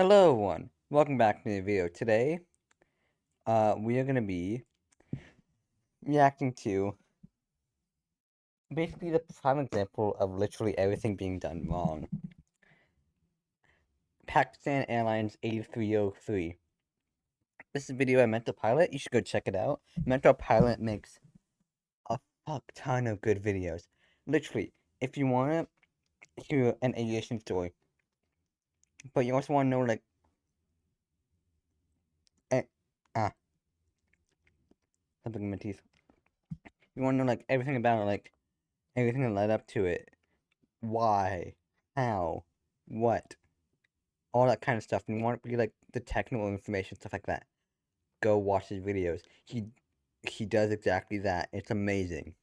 Hello everyone, welcome back to the video. Today, we are going to be reacting to basically the prime example of literally everything being done wrong. Pakistan Airlines 8303. This is a video I Mentour Pilot, you should go check it out. Mentour Pilot makes a fuck ton of good videos. Literally, if you want to hear an aviation story, but you also want to know like, eh, something in my teeth. You want to know like everything about it, like everything that led up to it. Why, how, what, all that kind of stuff, and you want to be like the technical information, stuff like that, go watch his videos. He does exactly that. It's amazing.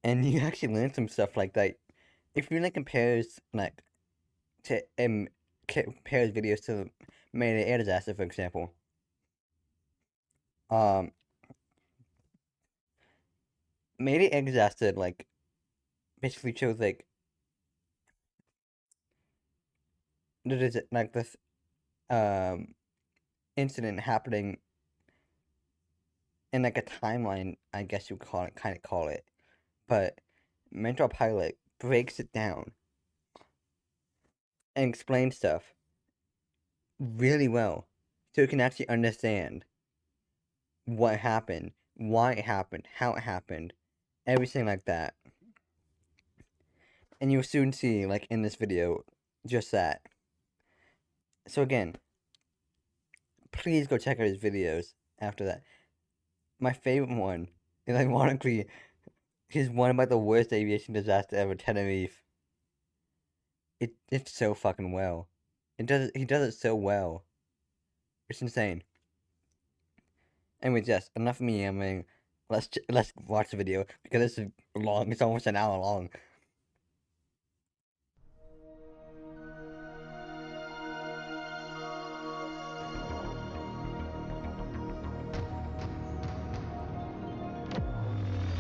And you actually learn some stuff like that. If you like compares compares videos to Mayday Air Disaster, for example. Mayday Air Disaster like basically shows like this incident happening in like a timeline, I guess you kind of call it, but Mentor Pilot breaks it down and explains stuff really well, so you can actually understand what happened, why it happened, how it happened, everything like that. And you'll soon see, like in this video, just that. So again, please go check out his videos after that. My favorite one is ironically his one about the worst aviation disaster ever, Tenerife. It's so fucking well. He does it so well. It's insane. Anyways, yes, enough of me. I mean, let's watch the video because this is long. It's almost an hour long.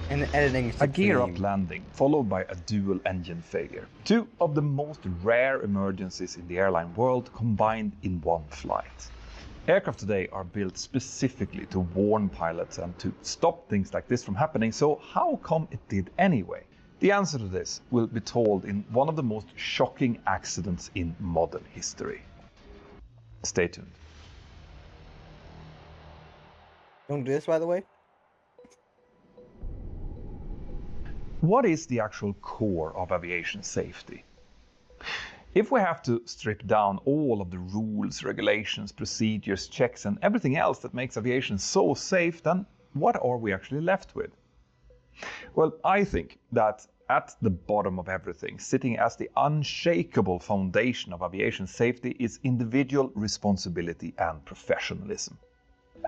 And the editing is A gear-up supreme. landing, followed by a dual-engine failure. Two of the most rare emergencies in the airline world combined in one flight. Aircraft today are built specifically to warn pilots and to stop things like this from happening, so how come it did anyway? The answer to this will be told in one of the most shocking accidents in modern history. Stay tuned. Don't do this, by the way. What is the actual core of aviation safety? If we have to strip down all of the rules, regulations, procedures, checks, and everything else that makes aviation so safe, then what are we actually left with? Well, I think that at the bottom of everything, sitting as the unshakable foundation of aviation safety, is individual responsibility and professionalism.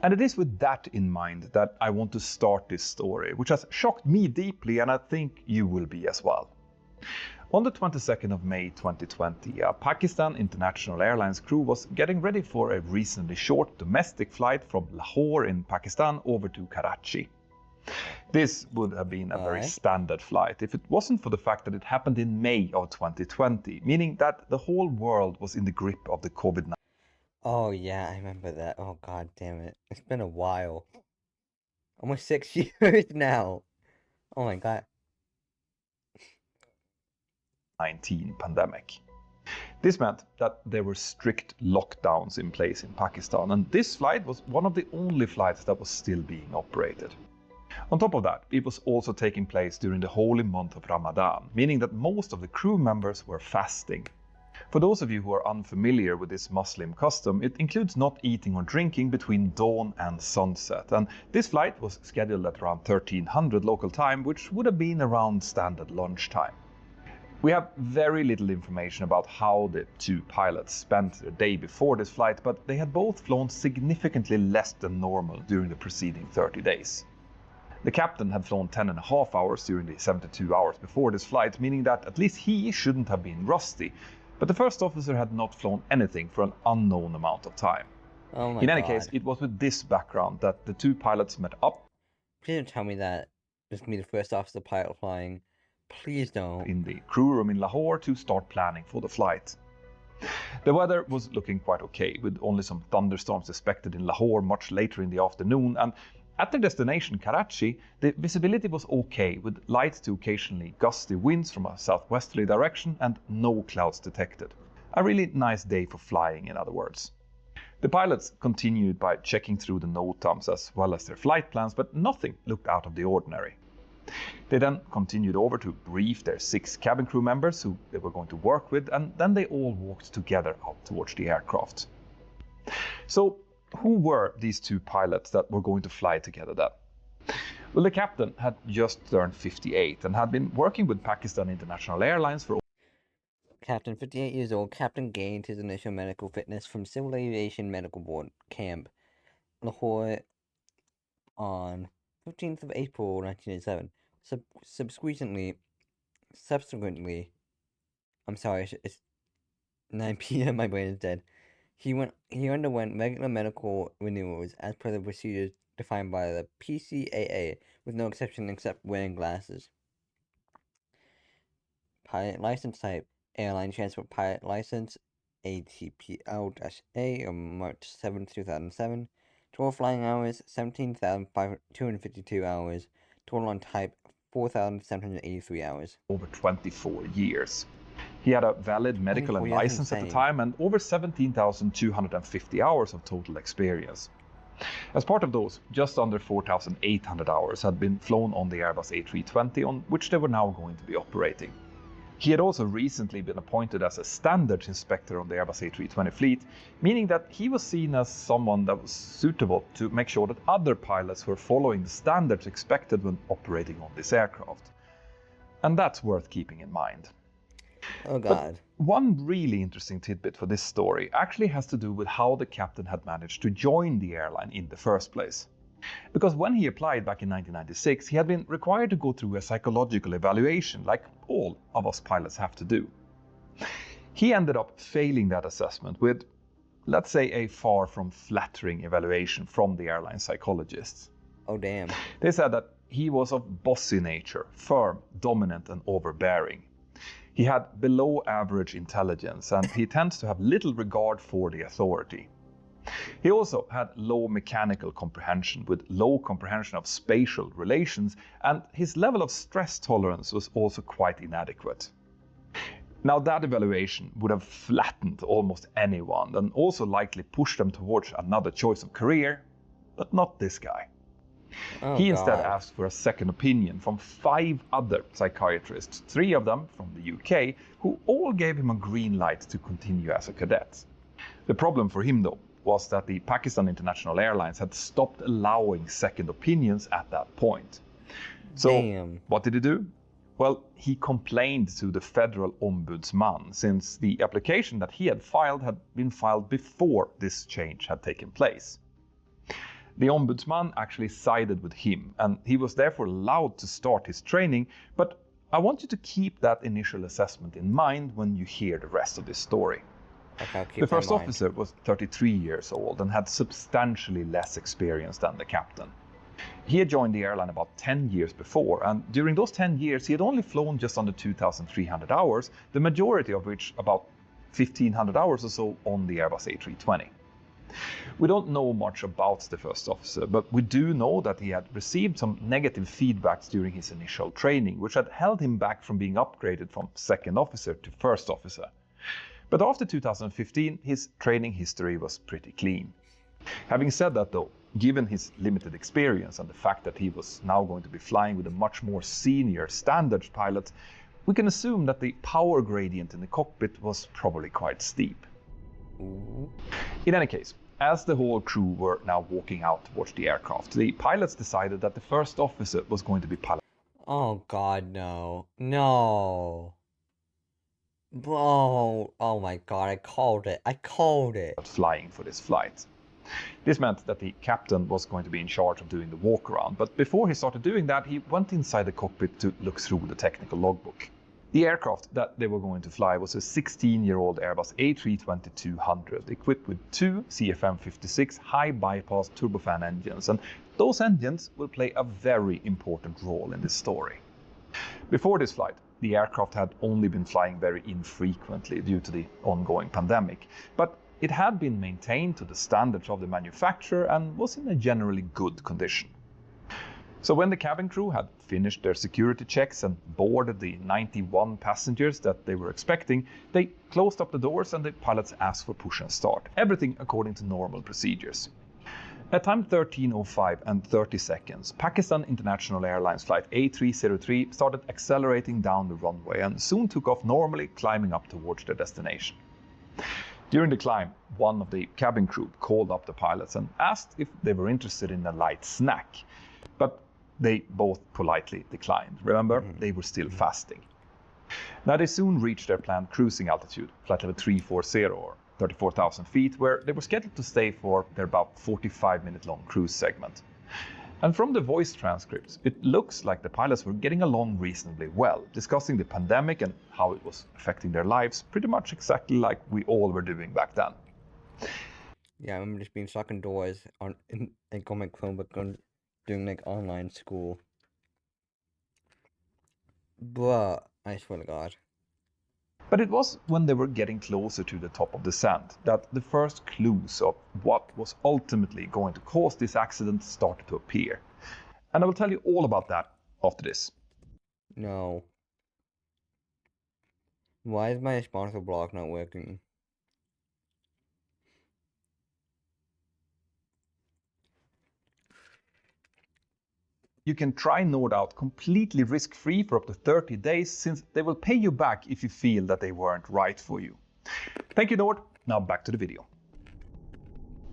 And it is with that in mind that I want to start this story, which has shocked me deeply, and I think you will be as well. On the 22nd of May 2020, a Pakistan International Airlines crew was getting ready for a reasonably short domestic flight from Lahore in Pakistan over to Karachi. This would have been a very standard flight if it wasn't for the fact that it happened in May of 2020, meaning that the whole world was in the grip of the COVID-19. Oh yeah, I remember that. Oh god damn it. It's been a while. Almost 6 years now. Oh my god. Pandemic. This meant that there were strict lockdowns in place in Pakistan, and this flight was one of the only flights that was still being operated. On top of that, it was also taking place during the holy month of Ramadan, meaning that most of the crew members were fasting. For those of you who are unfamiliar with this Muslim custom, it includes not eating or drinking between dawn and sunset, and this flight was scheduled at around 1300 local time, which would have been around standard lunchtime. We have very little information about how the two pilots spent their day before this flight, but they had both flown significantly less than normal during the preceding 30 days. The captain had flown 10.5 hours during the 72 hours before this flight, meaning that at least he shouldn't have been rusty, but the first officer had not flown anything for an unknown amount of time. Oh my god. In any case, it was with this background that the two pilots met up. Please don't tell me that this can be the first officer pilot flying. Please don't. In the crew room in Lahore to start planning for the flight. The weather was looking quite okay, with only some thunderstorms expected in Lahore much later in the afternoon, and at their destination, Karachi, the visibility was okay, with light to occasionally gusty winds from a southwesterly direction and no clouds detected. A really nice day for flying, in other words. The pilots continued by checking through the NOTAMs as well as their flight plans, but nothing looked out of the ordinary. They then continued over to brief their 6 cabin crew members who they were going to work with, and then they all walked together out towards the aircraft. So, who were these 2 pilots that were going to fly together then? Well, the captain had just turned 58 and had been working with Pakistan International Airlines for... Captain, 58 years old, Captain gained his initial medical fitness from Civil Aviation Medical Board Camp, Lahore, on 15th of April 1987. Subsequently, I'm sorry, it's 9 p.m. My brain is dead. He underwent regular medical renewals as per the procedures defined by the PCAA, with no exception except wearing glasses. Pilot license type: Airline Transport Pilot License, ATPL-A, on March 7, 2007. Total flying hours: 17,252 hours. Total on type: 4,783 hours. Over 24 years. He had a valid medical and license at the time and over 17,250 hours of total experience. As part of those, just under 4,800 hours had been flown on the Airbus A320, on which they were now going to be operating. He had also recently been appointed as a standards inspector on the Airbus A320 fleet, meaning that he was seen as someone that was suitable to make sure that other pilots were following the standards expected when operating on this aircraft. And that's worth keeping in mind. Oh God. But one really interesting tidbit for this story actually has to do with how the captain had managed to join the airline in the first place. Because when he applied back in 1996, he had been required to go through a psychological evaluation, like all of us pilots have to do. He ended up failing that assessment with, let's say, a far from flattering evaluation from the airline psychologists. Oh damn. They said that he was of bossy nature, firm, dominant and overbearing. He had below average intelligence and he tends to have little regard for the authority. He also had low mechanical comprehension with low comprehension of spatial relations, and his level of stress tolerance was also quite inadequate. Now that evaluation would have flattened almost anyone and also likely pushed them towards another choice of career, but not this guy. Oh, he instead God. asked for a second opinion from 5 other psychiatrists, 3 of them from the UK, who all gave him a green light to continue as a cadet. The problem for him though was that the Pakistan International Airlines had stopped allowing second opinions at that point. So Damn. what did he do? Well, he complained to the federal ombudsman, since the application that he had been filed before this change had taken place. The ombudsman actually sided with him, and he was therefore allowed to start his training, but I want you to keep that initial assessment in mind when you hear the rest of this story. Okay, I'll keep The that in first mind. officer was 33 years old and had substantially less experience than the captain. He had joined the airline about 10 years before, and during those 10 years he had only flown just under 2,300 hours, the majority of which, about 1,500 hours or so, on the Airbus A320. We don't know much about the first officer, but we do know that he had received some negative feedbacks during his initial training, which had held him back from being upgraded from second officer to first officer. But after 2015, his training history was pretty clean. Having said that though, given his limited experience and the fact that he was now going to be flying with a much more senior standard pilot, we can assume that the power gradient in the cockpit was probably quite steep. Ooh. In any case, as the whole crew were now walking out towards the aircraft, the pilots decided that the first officer was going to be piloting. Oh God, no. No. Bro, oh my God, I called it. Flying for this flight. This meant that the captain was going to be in charge of doing the walk around, but before he started doing that, he went inside the cockpit to look through the technical logbook. The aircraft that they were going to fly was a 16-year-old Airbus A320-200, equipped with 2 CFM56 high bypass turbofan engines, and those engines will play a very important role in this story. Before this flight, the aircraft had only been flying very infrequently due to the ongoing pandemic, but it had been maintained to the standards of the manufacturer and was in a generally good condition. So when the cabin crew had finished their security checks and boarded the 91 passengers that they were expecting, they closed up the doors and the pilots asked for push and start, everything according to normal procedures. At time 13:05 and 30 seconds, Pakistan International Airlines Flight A303 started accelerating down the runway and soon took off normally, climbing up towards their destination. During the climb, one of the cabin crew called up the pilots and asked if they were interested in a light snack, but they both politely declined. Remember, they were still fasting. Now they soon reached their planned cruising altitude, flight level 340 or 34,000 feet, where they were scheduled to stay for their about 45-minute long cruise segment. And from the voice transcripts, it looks like the pilots were getting along reasonably well, discussing the pandemic and how it was affecting their lives, pretty much exactly like we all were doing back then. Yeah, I remember just being stuck indoors in my Chromebook doing like online school. Bruh, I swear to God. But it was when they were getting closer to the top of the descent that the first clues of what was ultimately going to cause this accident started to appear. And I will tell you all about that after this. No. Why is my sponsor block not working? You can try Nord out completely risk-free for up to 30 days, since they will pay you back if you feel that they weren't right for you. Thank you, Nord. Now back to the video.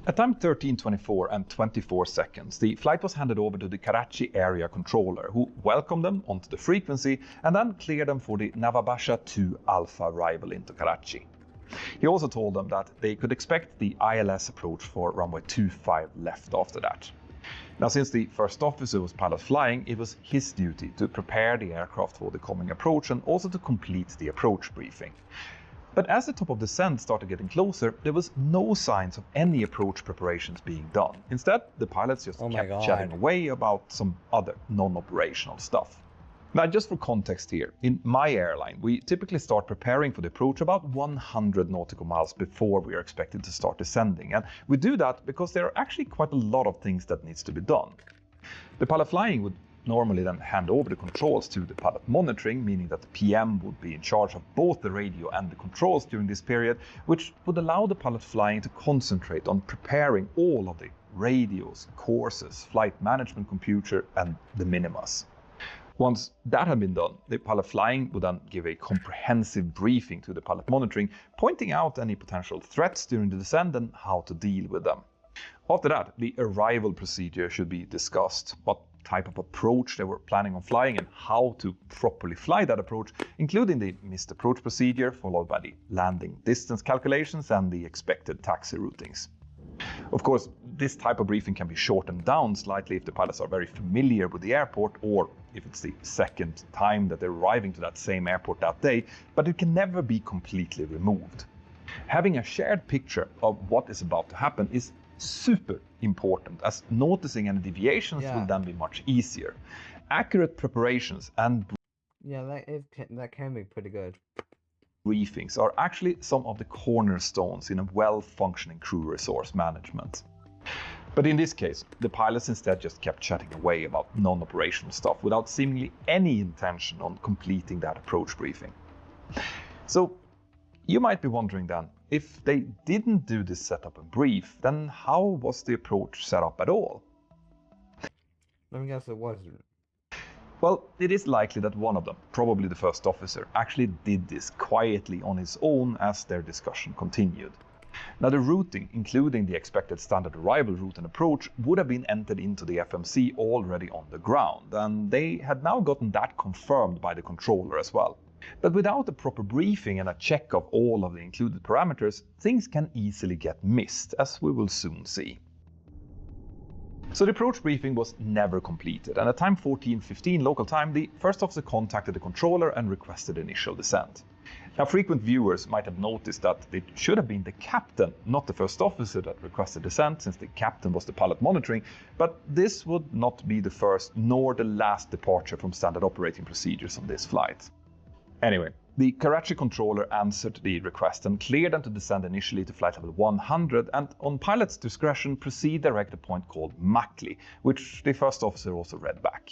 At time 13:24 and 24 seconds, the flight was handed over to the Karachi area controller, who welcomed them onto the frequency and then cleared them for the Navabasha 2 Alpha arrival into Karachi. He also told them that they could expect the ILS approach for runway 25 left after that. Now, since the first officer was pilot flying, it was his duty to prepare the aircraft for the coming approach and also to complete the approach briefing. But as the top of descent started getting closer, there was no signs of any approach preparations being done. Instead, the pilots just kept chatting away about some other non-operational stuff. Now, just for context here, in my airline, we typically start preparing for the approach about 100 nautical miles before we are expected to start descending. And we do that because there are actually quite a lot of things that needs to be done. The pilot flying would normally then hand over the controls to the pilot monitoring, meaning that the PM would be in charge of both the radio and the controls during this period, which would allow the pilot flying to concentrate on preparing all of the radios, courses, flight management computer, and the minimas. Once that had been done, the pilot flying would then give a comprehensive briefing to the pilot monitoring, pointing out any potential threats during the descent and how to deal with them. After that, the arrival procedure should be discussed, what type of approach they were planning on flying and how to properly fly that approach, including the missed approach procedure, followed by the landing distance calculations and the expected taxi routings. Of course, this type of briefing can be shortened down slightly if the pilots are very familiar with the airport or if it's the second time that they're arriving to that same airport that day, but it can never be completely removed. Having a shared picture of what is about to happen is super important, as noticing any deviations will then be much easier. Accurate preparations and that can be pretty good. Briefings are actually some of the cornerstones in a well-functioning crew resource management. But in this case, the pilots instead just kept chatting away about non-operational stuff without seemingly any intention on completing that approach briefing. So you might be wondering then, if they didn't do this setup and brief, then how was the approach set up at all? Let me guess, it wasn't. Well, it is likely that one of them, probably the first officer, actually did this quietly on his own as their discussion continued. Now, the routing, including the expected standard arrival route and approach, would have been entered into the FMC already on the ground, and they had now gotten that confirmed by the controller as well. But without a proper briefing and a check of all of the included parameters, things can easily get missed, as we will soon see. So the approach briefing was never completed, and at time 14:15 local time, the first officer contacted the controller and requested initial descent. Now, frequent viewers might have noticed that it should have been the captain, not the first officer, that requested descent, since the captain was the pilot monitoring, but this would not be the first nor the last departure from standard operating procedures on this flight. Anyway, the Karachi controller answered the request and cleared them to descend initially to flight level 100 and on pilot's discretion proceed direct to a point called Makli, which the first officer also read back.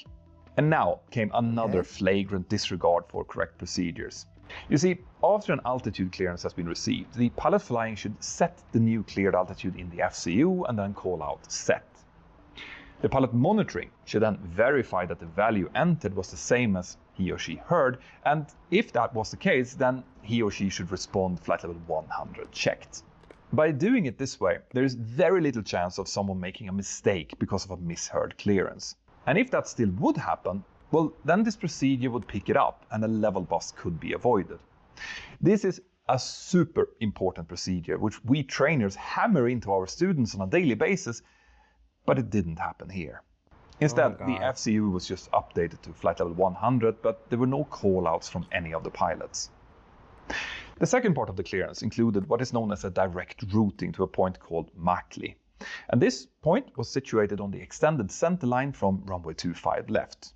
And now came another flagrant disregard for correct procedures. You see, after an altitude clearance has been received, the pilot flying should set the new cleared altitude in the FCU and then call out set. The pilot monitoring should then verify that the value entered was the same as he or she heard, and if that was the case, then he or she should respond flight level 100 checked. By doing it this way, there is very little chance of someone making a mistake because of a misheard clearance. And if that still would happen, well, then this procedure would pick it up and a level bust could be avoided. This is a super important procedure, which we trainers hammer into our students on a daily basis, but it didn't happen here. Instead, the FCU was just updated to flight level 100, but there were no call-outs from any of the pilots. The second part of the clearance included what is known as a direct routing to a point called Makli. And this point was situated on the extended center line from runway 25 left.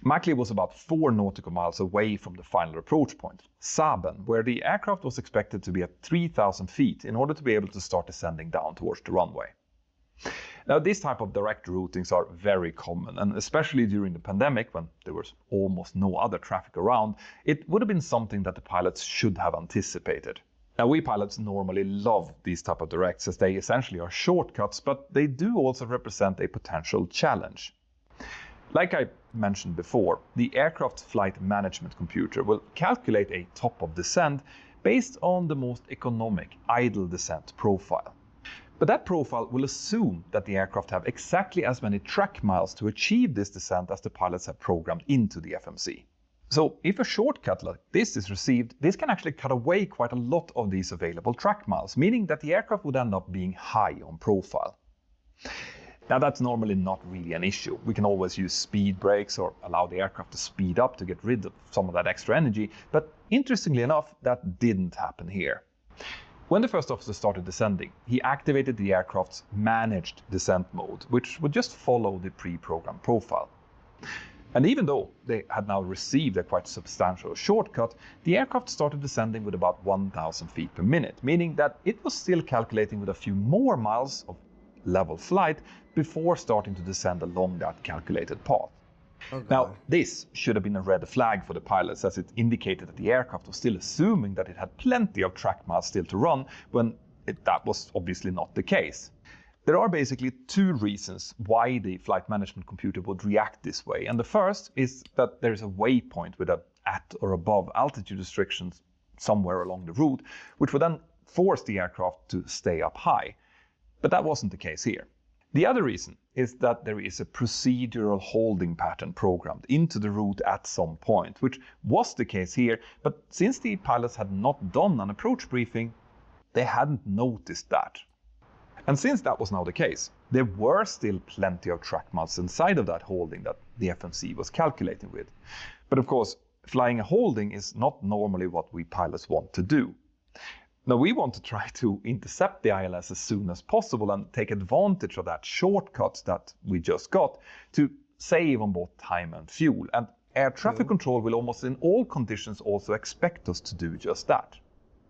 Makli was about 4 nautical miles away from the final approach point, Saben, where the aircraft was expected to be at 3,000 feet in order to be able to start descending down towards the runway. Now, this type of direct routings are very common, and especially during the pandemic when there was almost no other traffic around, it would have been something that the pilots should have anticipated. Now, we pilots normally love these type of directs as they essentially are shortcuts, but they do also represent a potential challenge. Like I mentioned before, the aircraft flight management computer will calculate a top of descent based on the most economic idle descent profile. But that profile will assume that the aircraft have exactly as many track miles to achieve this descent as the pilots have programmed into the FMC. So if a shortcut like this is received, this can actually cut away quite a lot of these available track miles, meaning that the aircraft would end up being high on profile. Now, that's normally not really an issue. We can always use speed brakes or allow the aircraft to speed up to get rid of some of that extra energy, but interestingly enough, that didn't happen here. When the first officer started descending, he activated the aircraft's managed descent mode, which would just follow the pre-programmed profile. And even though they had now received a quite substantial shortcut, the aircraft started descending with about 1,000 feet per minute, meaning that it was still calculating with a few more miles of level flight before starting to descend along that calculated path. Now, this should have been a red flag for the pilots, as it indicated that the aircraft was still assuming that it had plenty of track miles still to run, when that was obviously not the case. There are basically 2 reasons why the flight management computer would react this way, and the first is that there is a waypoint with an at or above altitude restrictions somewhere along the route, which would then force the aircraft to stay up high. But that wasn't the case here. The other reason is that there is a procedural holding pattern programmed into the route at some point, which was the case here, but since the pilots had not done an approach briefing, they hadn't noticed that. And since that was now the case, there were still plenty of track miles inside of that holding that the FMC was calculating with. But of course, flying a holding is not normally what we pilots want to do. Now, we want to try to intercept the ILS as soon as possible and take advantage of that shortcut that we just got to save on both time and fuel. And air traffic control will almost in all conditions also expect us to do just that.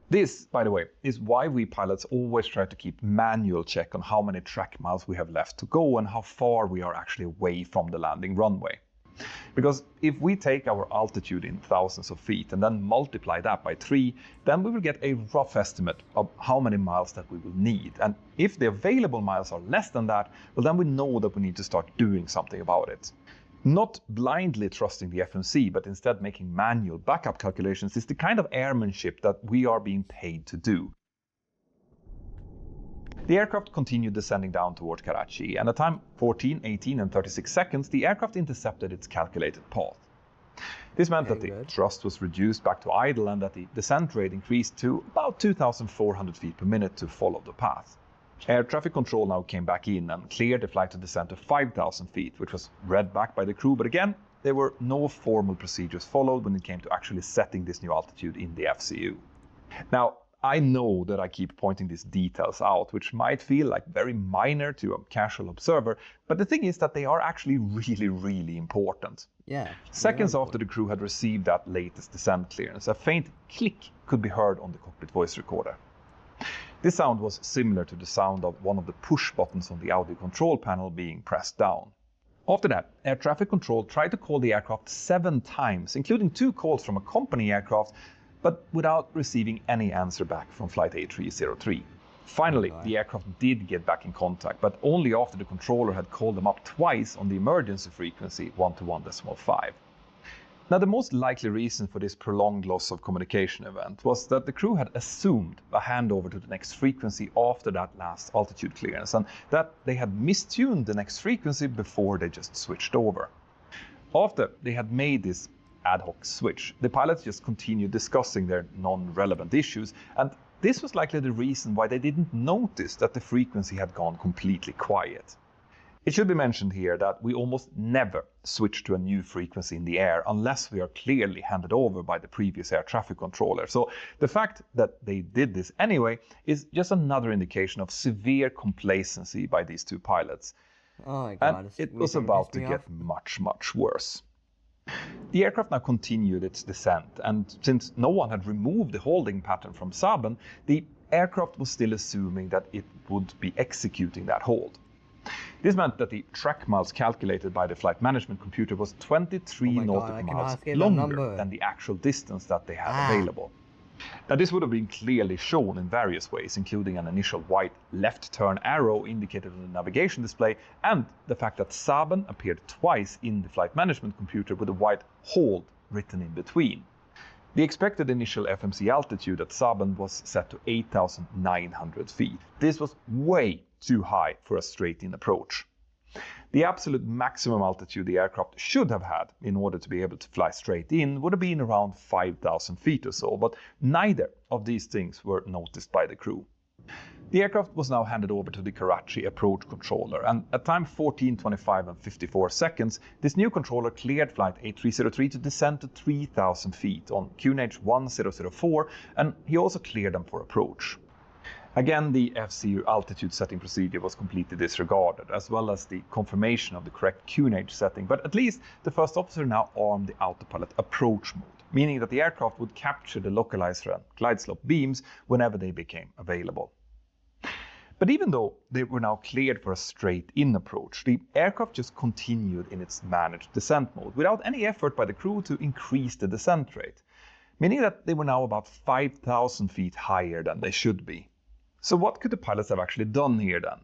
This, by the way, is why we pilots always try to keep manual check on how many track miles we have left to go and how far we are actually away from the landing runway. Because if we take our altitude in thousands of feet and then multiply that by 3, then we will get a rough estimate of how many miles that we will need. And if the available miles are less than that, well, then we know that we need to start doing something about it. Not blindly trusting the FMC, but instead making manual backup calculations is the kind of airmanship that we are being paid to do. The aircraft continued descending down toward Karachi, and at time 14, 18 and 36 seconds, the aircraft intercepted its calculated path. This meant that the thrust was reduced back to idle and that the descent rate increased to about 2,400 feet per minute to follow the path. Air traffic control now came back in and cleared the flight to descend to 5,000 feet, which was read back by the crew, but again, there were no formal procedures followed when it came to actually setting this new altitude in the FCU. Now, I know that I keep pointing these details out, which might feel like very minor to a casual observer, but the thing is that they are actually really important. Yeah. Seconds after the crew had received that latest descent clearance, a faint click could be heard on the cockpit voice recorder. This sound was similar to the sound of one of the push buttons on the audio control panel being pressed down. After that, air traffic control tried to call the aircraft 7 times, including 2 calls from a company aircraft, but without receiving any answer back from Flight A303. Finally, the aircraft did get back in contact, but only after the controller had called them up twice on the emergency frequency 121.5. Now, the most likely reason for this prolonged loss of communication event was that the crew had assumed a handover to the next frequency after that last altitude clearance, and that they had mistuned the next frequency before they just switched over. After they had made this ad hoc switch, the pilots just continued discussing their non-relevant issues, and this was likely the reason why they didn't notice that the frequency had gone completely quiet. It should be mentioned here that we almost never switch to a new frequency in the air unless we are clearly handed over by the previous air traffic controller. So the fact that they did this anyway is just another indication of severe complacency by these 2 pilots. Oh my God. And it was about to get much worse. The aircraft now continued its descent, and since no one had removed the holding pattern from Saban, the aircraft was still assuming that it would be executing that hold. This meant that the track miles calculated by the flight management computer was 23 nautical miles longer than the actual distance that they had available. Now, this would have been clearly shown in various ways, including an initial white left turn arrow indicated on the navigation display, and the fact that Saban appeared twice in the flight management computer with a white hold written in between. The expected initial FMC altitude at Saban was set to 8,900 feet. This was way too high for a straight-in approach. The absolute maximum altitude the aircraft should have had in order to be able to fly straight in would have been around 5,000 feet or so, but neither of these things were noticed by the crew. The aircraft was now handed over to the Karachi approach controller, and at time 14:25 and 54 seconds, this new controller cleared Flight A303 to descend to 3,000 feet on QNH 1004, and he also cleared them for approach. Again, the FCU altitude setting procedure was completely disregarded, as well as the confirmation of the correct QNH setting, but at least the first officer now armed the autopilot approach mode, meaning that the aircraft would capture the localizer and glide slope beams whenever they became available. But even though they were now cleared for a straight-in approach, the aircraft just continued in its managed descent mode without any effort by the crew to increase the descent rate, meaning that they were now about 5,000 feet higher than they should be. So what could the pilots have actually done here then?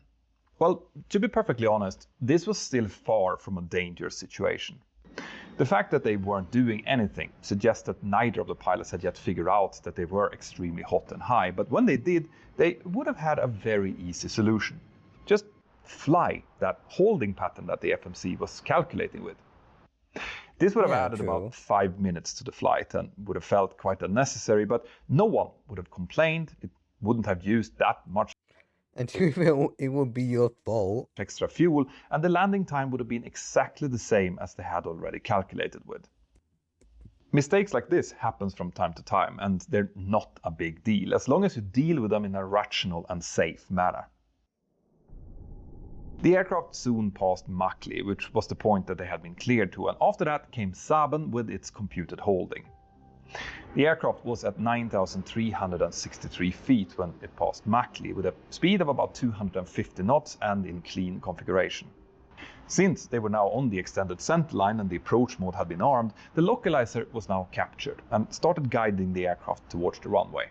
Well, to be perfectly honest, this was still far from a dangerous situation. The fact that they weren't doing anything suggests that neither of the pilots had yet figured out that they were extremely hot and high, but when they did, they would have had a very easy solution. Just fly that holding pattern that the FMC was calculating with. This would have added about 5 minutes to the flight and would have felt quite unnecessary, but no one would have complained. It wouldn't have used that much it would be your fault. Extra fuel, and the landing time would have been exactly the same as they had already calculated with. Mistakes like this happens from time to time, and they're not a big deal, as long as you deal with them in a rational and safe manner. The aircraft soon passed Makli, which was the point that they had been cleared to, and after that came Saban with its computed holding. The aircraft was at 9,363 feet when it passed Makli, with a speed of about 250 knots and in clean configuration. Since they were now on the extended centerline and the approach mode had been armed, the localizer was now captured and started guiding the aircraft towards the runway.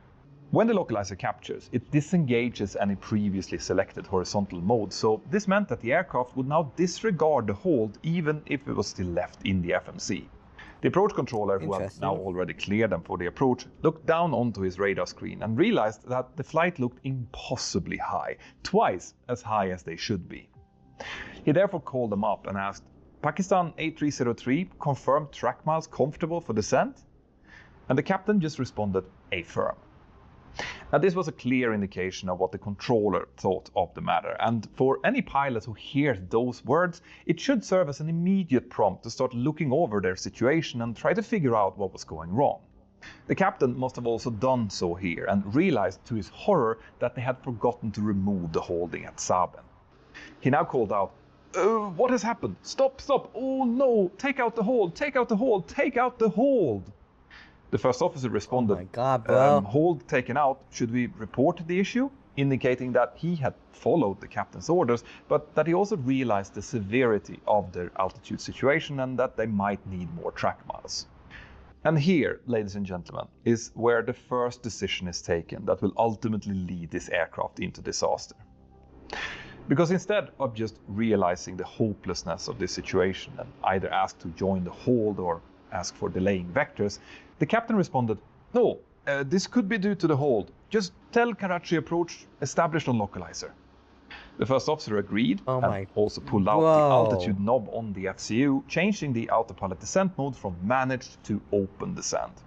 When the localizer captures, it disengages any previously selected horizontal mode, so this meant that the aircraft would now disregard the hold even if it was still left in the FMC. The approach controller, who had now already cleared them for the approach, looked down onto his radar screen and realized that the flight looked impossibly high, twice as high as they should be. He therefore called them up and asked, "Pakistan A303, confirmed track miles comfortable for descent?" And the captain just responded, "Affirm." Now, this was a clear indication of what the controller thought of the matter, and for any pilot who hears those words, it should serve as an immediate prompt to start looking over their situation and try to figure out what was going wrong. The captain must have also done so here and realized to his horror that they had forgotten to remove the holding at Saben. He now called out, "What has happened? Stop, stop! Oh no! Take out the hold! Take out the hold! Take out the hold!" The first officer responded, "Oh my God, bro. Hold taken out. Should we report the issue?" Indicating that he had followed the captain's orders, but that he also realized the severity of their altitude situation and that they might need more track miles. And here, ladies and gentlemen, is where the first decision is taken that will ultimately lead this aircraft into disaster. Because instead of just realizing the hopelessness of this situation and either ask to join the hold or ask for delaying vectors, the captain responded, "No, this could be due to the hold. Just tell Karachi approach established on localizer." The first officer agreed and also pulled out the altitude knob on the FCU, changing the autopilot descent mode from managed to open descent.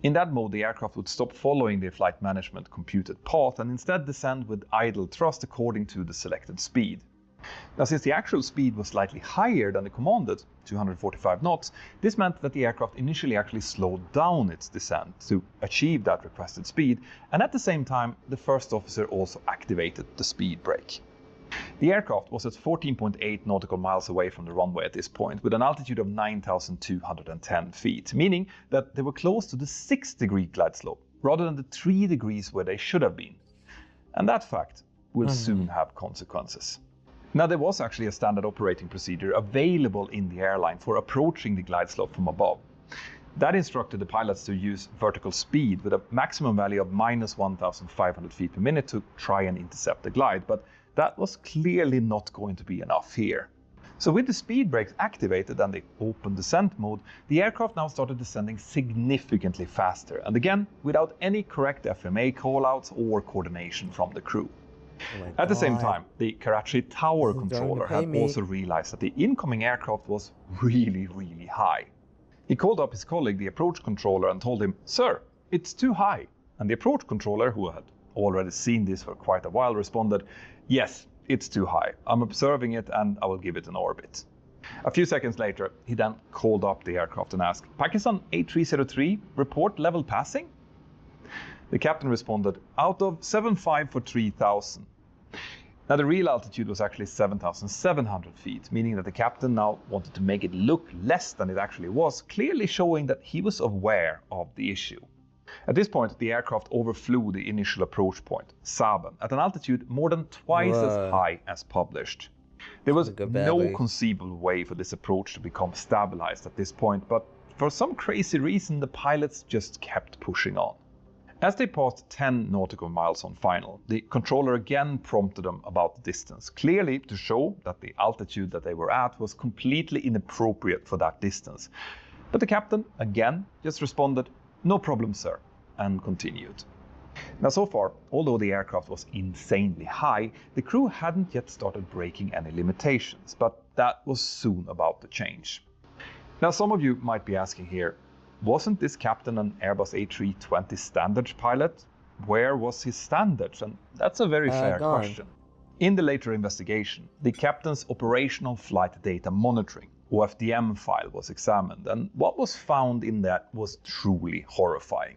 In that mode, the aircraft would stop following the flight management computed path and instead descend with idle thrust according to the selected speed. Now, since the actual speed was slightly higher than the commanded, 245 knots, this meant that the aircraft initially actually slowed down its descent to achieve that requested speed, and at the same time, the first officer also activated the speed brake. The aircraft was at 14.8 nautical miles away from the runway at this point, with an altitude of 9,210 feet, meaning that they were close to the 6-degree glide slope, rather than the 3 degrees where they should have been. And that fact will soon have consequences. Now, there was actually a standard operating procedure available in the airline for approaching the glide slope from above. That instructed the pilots to use vertical speed with a maximum value of minus 1,500 feet per minute to try and intercept the glide, but that was clearly not going to be enough here. So with the speed brakes activated and the open descent mode, the aircraft now started descending significantly faster, and again without any correct FMA callouts or coordination from the crew. At the same time, the Karachi tower controller had also realized that the incoming aircraft was really high. He called up his colleague, the approach controller, and told him, "Sir, it's too high." And the approach controller, who had already seen this for quite a while, responded, "Yes, it's too high. I'm observing it and I will give it an orbit." A few seconds later, he then called up the aircraft and asked, "Pakistan A303, report level passing?" The captain responded, "Out of 75 for 3,000. Now, the real altitude was actually 7,700 feet, meaning that the captain now wanted to make it look less than it actually was, clearly showing that he was aware of the issue. At this point, the aircraft overflew the initial approach point, Saben, at an altitude more than twice as high as published. There was no conceivable way for this approach to become stabilized at this point, but for some crazy reason, the pilots just kept pushing on. As they passed 10 nautical miles on final, the controller again prompted them about the distance, clearly to show that the altitude that they were at was completely inappropriate for that distance. But the captain, again, just responded, "No problem, sir," and continued. Now, so far, although the aircraft was insanely high, the crew hadn't yet started breaking any limitations, but that was soon about to change. Now, some of you might be asking here, wasn't this captain an Airbus A320 standards pilot? Where was his standards? And that's a very fair question. In the later investigation, the captain's operational flight data monitoring, OFDM file, was examined, and what was found in that was truly horrifying.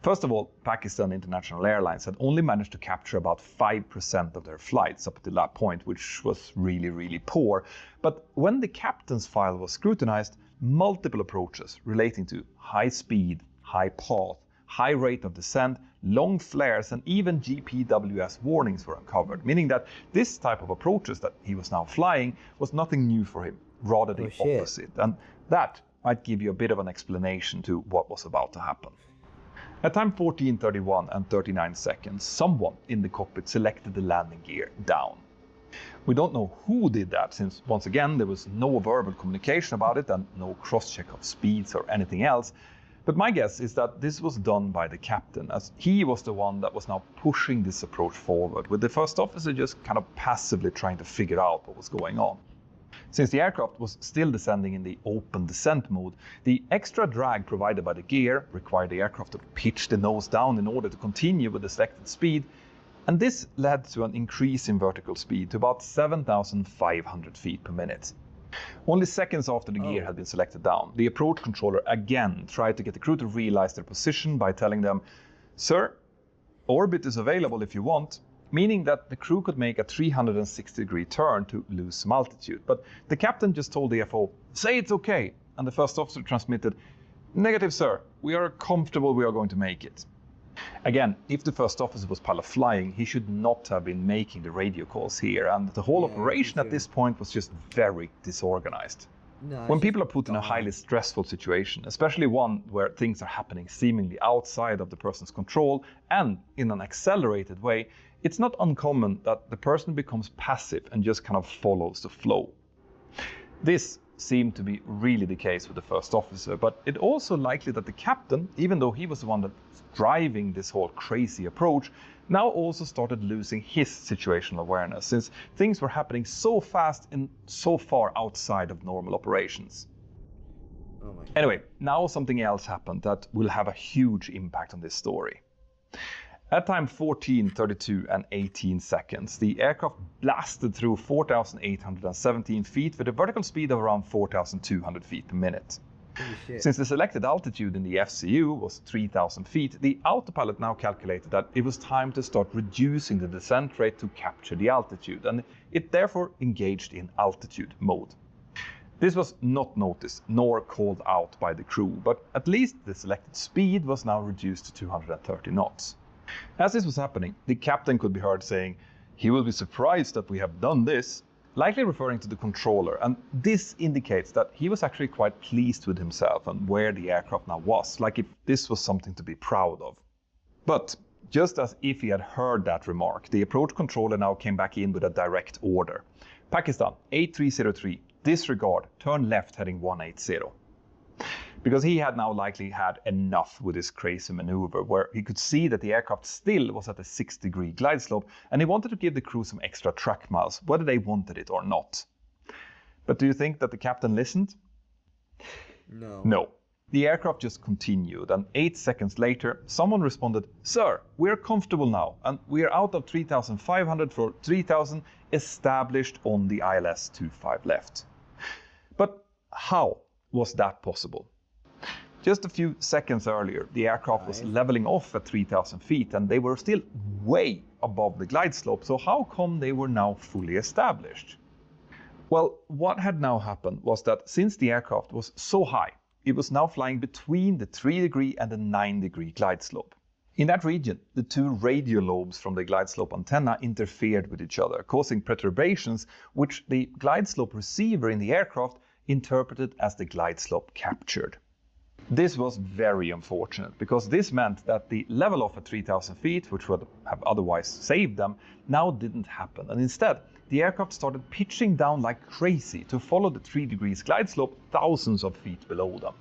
First of all, Pakistan International Airlines had only managed to capture about 5% of their flights up to that point, which was really poor. But when the captain's file was scrutinized, multiple approaches relating to high speed, high path, high rate of descent, long flares, and even GPWS warnings were uncovered, meaning that this type of approaches that he was now flying was nothing new for him, rather the opposite. And that might give you a bit of an explanation to what was about to happen. At time 14:31 and 39 seconds, someone in the cockpit selected the landing gear down. We don't know who did that, since once again there was no verbal communication about it and no cross-check of speeds or anything else. But my guess is that this was done by the captain, as he was the one that was now pushing this approach forward, with the first officer just kind of passively trying to figure out what was going on. Since the aircraft was still descending in the open descent mode, the extra drag provided by the gear required the aircraft to pitch the nose down in order to continue with the selected speed, and this led to an increase in vertical speed to about 7,500 feet per minute. Only seconds after the gear had been selected down, the approach controller again tried to get the crew to realize their position by telling them, "Sir, orbit is available if you want," meaning that the crew could make a 360-degree turn to lose some altitude. But the captain just told the FO, "Say it's okay," and the first officer transmitted, "Negative, sir. We are comfortable we are going to make it." Again, if the first officer was pilot flying, he should not have been making the radio calls here, and the whole operation at this point was just very disorganized. When people are put in a highly stressful situation, especially one where things are happening seemingly outside of the person's control and in an accelerated way, it's not uncommon that the person becomes passive and just kind of follows the flow. This seemed to be really the case with the first officer, but it also likely that the captain, even though he was the one that was driving this whole crazy approach, now also started losing his situational awareness, since things were happening so fast and so far outside of normal operations. Anyway, now something else happened that will have a huge impact on this story. At time 14, 32 and 18 seconds, the aircraft blasted through 4,817 feet with a vertical speed of around 4,200 feet per minute. Since the selected altitude in the FCU was 3,000 feet, the autopilot now calculated that it was time to start reducing the descent rate to capture the altitude, and it therefore engaged in altitude mode. This was not noticed nor called out by the crew, but at least the selected speed was now reduced to 230 knots. As this was happening, the captain could be heard saying, "He will be surprised that we have done this," likely referring to the controller, and this indicates that he was actually quite pleased with himself and where the aircraft now was, like if this was something to be proud of. But just as if he had heard that remark, the approach controller now came back in with a direct order. "Pakistan 8303, disregard, turn left heading 180. Because he had now likely had enough with this crazy maneuver, where he could see that the aircraft still was at a 6-degree glide slope, and he wanted to give the crew some extra track miles, whether they wanted it or not. But do you think that the captain listened? No. The aircraft just continued, and 8 seconds later, someone responded, "Sir, we're comfortable now, and we're out of 3,500 for 3,000 established on the ILS 25 left." But how was that possible? Just a few seconds earlier, the aircraft was leveling off at 3,000 feet, and they were still way above the glide slope, so how come they were now fully established? Well, what had now happened was that since the aircraft was so high, it was now flying between the 3-degree and the 9-degree glide slope. In that region, the two radio lobes from the glide slope antenna interfered with each other, causing perturbations which the glide slope receiver in the aircraft interpreted as the glide slope captured. This was very unfortunate, because this meant that the level off at 3,000 feet, which would have otherwise saved them, now didn't happen, and instead the aircraft started pitching down like crazy to follow the 3 degrees glide slope thousands of feet below them.